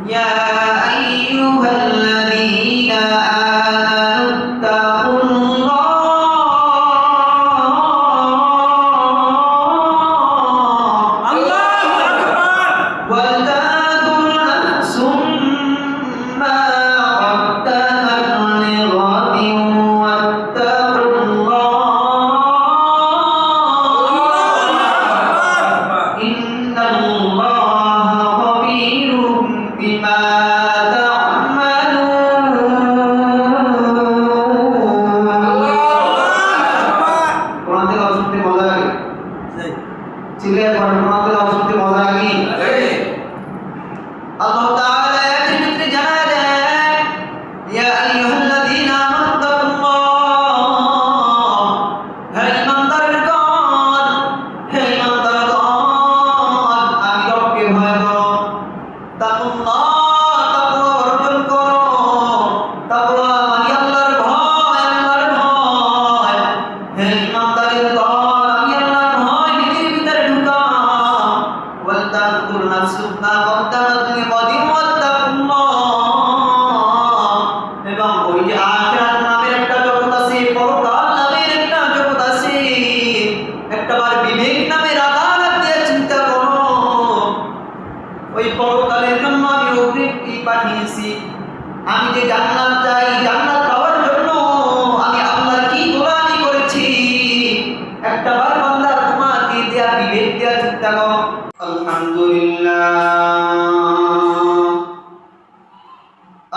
يا أيها الذين آمنوا اتقوا الله ولتنظر نفس ما قدمت لغد واتقوا الله إن الله خبير بما পাঠিয়েছি আমি যে জান্নাত চাই জান্নাত পাওয়ার জন্য আমি আল্লাহর কি গোলামি করেছি একটা বার বান্দা তোমাকে দেয়া বিবেক দেয়া চিন্তা করো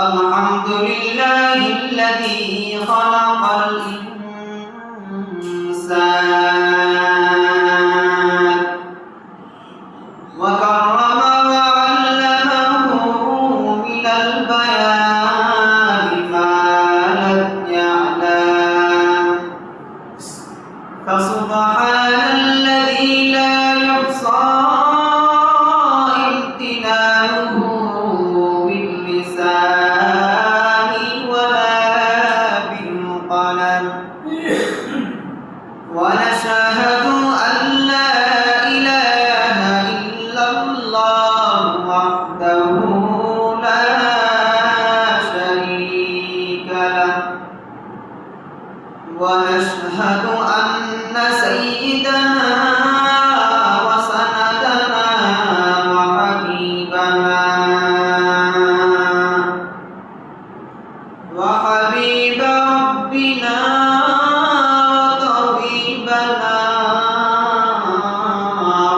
আলহামদুলিল্লাহিল্লাযী খালাকাল ইনসান ওয়া فسبحان الذي لا يحصى امتنانه باللسان ولا بالقلم ونشهد أن لا إله إلا الله وحده لا شريك له ونشهد أن سيدنا وسندنا وحبيبنا وحبيب ربنا وطبيبنا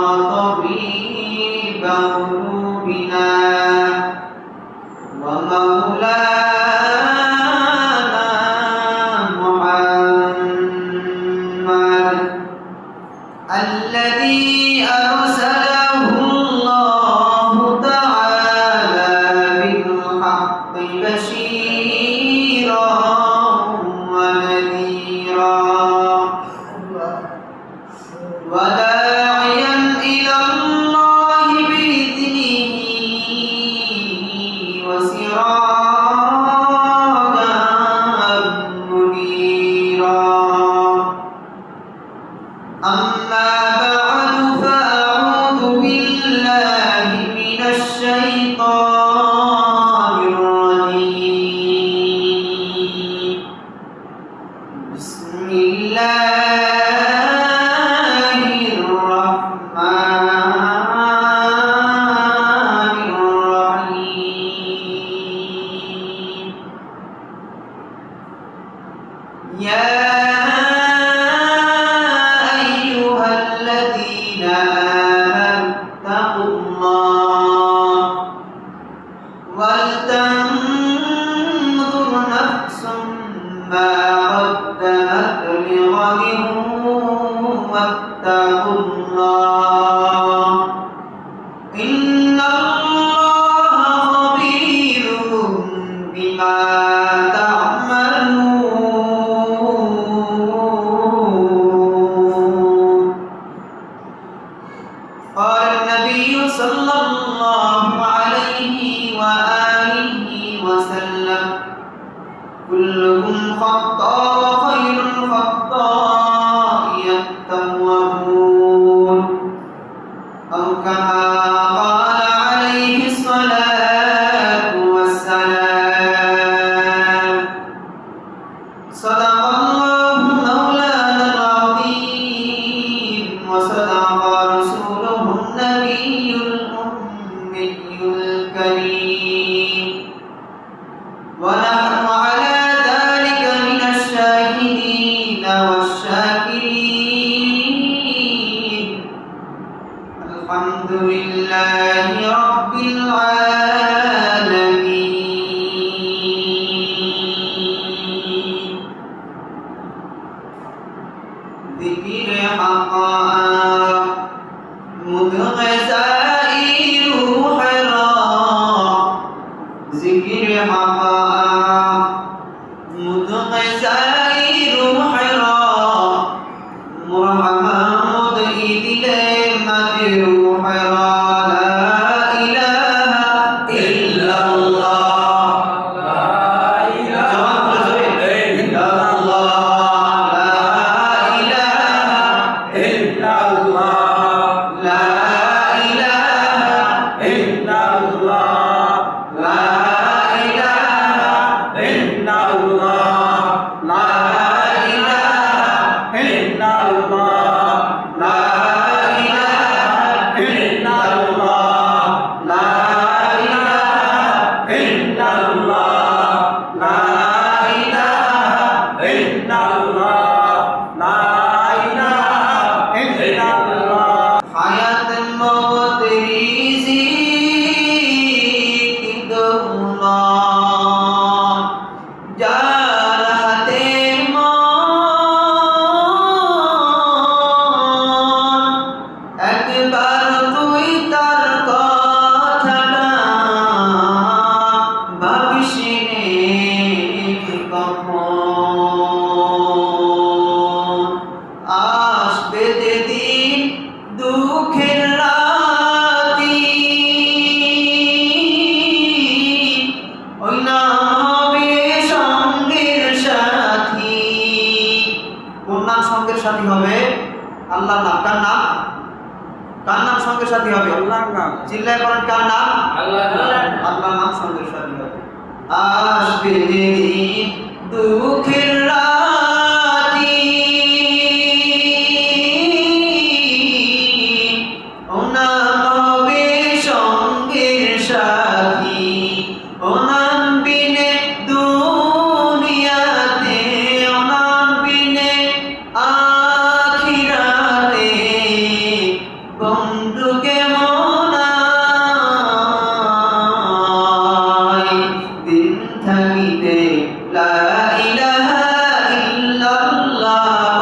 وطبيب قلوبنا ومولانا الذي أرسله الله تعالى بالحق بشيرا ونذيرا وداعيا إلى الله بإذنه وسراجا منيرا أما بعد فأعوذ بالله من الشيطان الرجيم بسم الله الرحمن الرحيم يا ولتنظر نفس ما قدمت لغد واتقوا الله إن الله خبير بما تعملون قال النبي صلى الله عليه وآله الكريم ونحن على ذلك من الشاهدين والشاكرين الحمد لله رب العالمين ذكر حقائق مدغزائر حرا ذكر حقائق مدغزائر حرا محمد إذ مجروح حرا সাথী হবে আল্লাহর নাম। কার নাম? কার নাম সঙ্গের সাথী হবে? আল্লাহর নাম। চিল্লায় বলেন কার নাম? আল্লাহর নাম সঙ্গের সাথী হবে। আসবে যেদিন দুঃখের রাতি ও নাম হবে সঙ্গের সাথী ও নাম বিনে দুনিয়াতে ও নাম বিনে বন্ধুকে মনাই দিন থাকিতে লা ইলাহা ইল্লাল্লাহ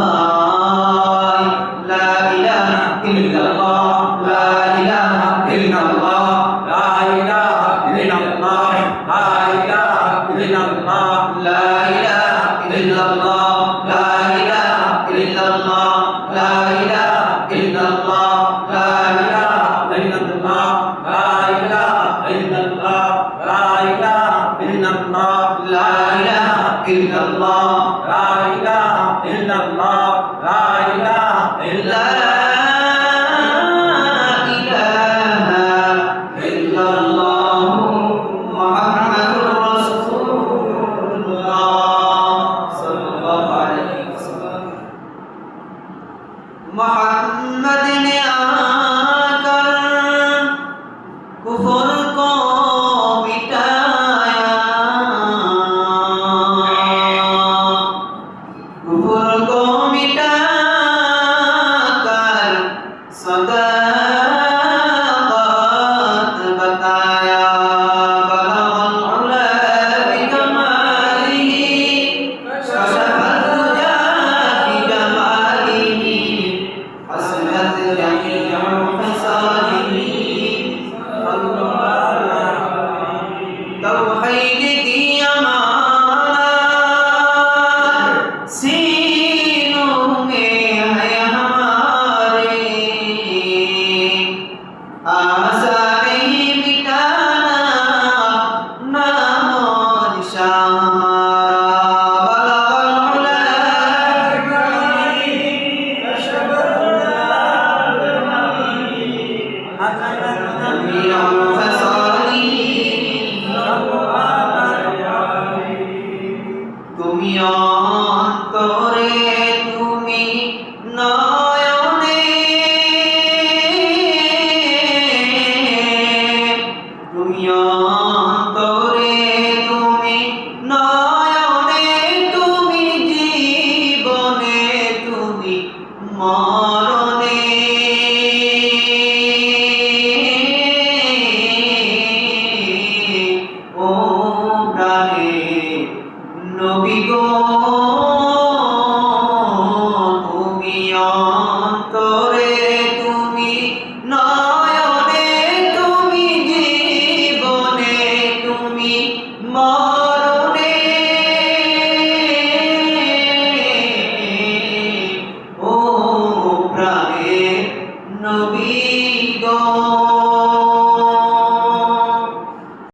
ভাই লা ইলাহা ইল্লাল্লাহ লা ইলাহা ইল্লাল্লাহ লা ইলাহা ইল্লাল্লাহ লা ইলাহা ইল্লাল্লাহ লা ইলাহা ইল্লাল্লাহ লা ইলাহা ইল্লাল্লাহ লা ইলাহা illallah la ilaha illallah la ilaha illallah la ilaha illallah la ilaha illallah la ilaha illallah la ilaha illallah Mohammad ने आकर कुफर को দুনিয়া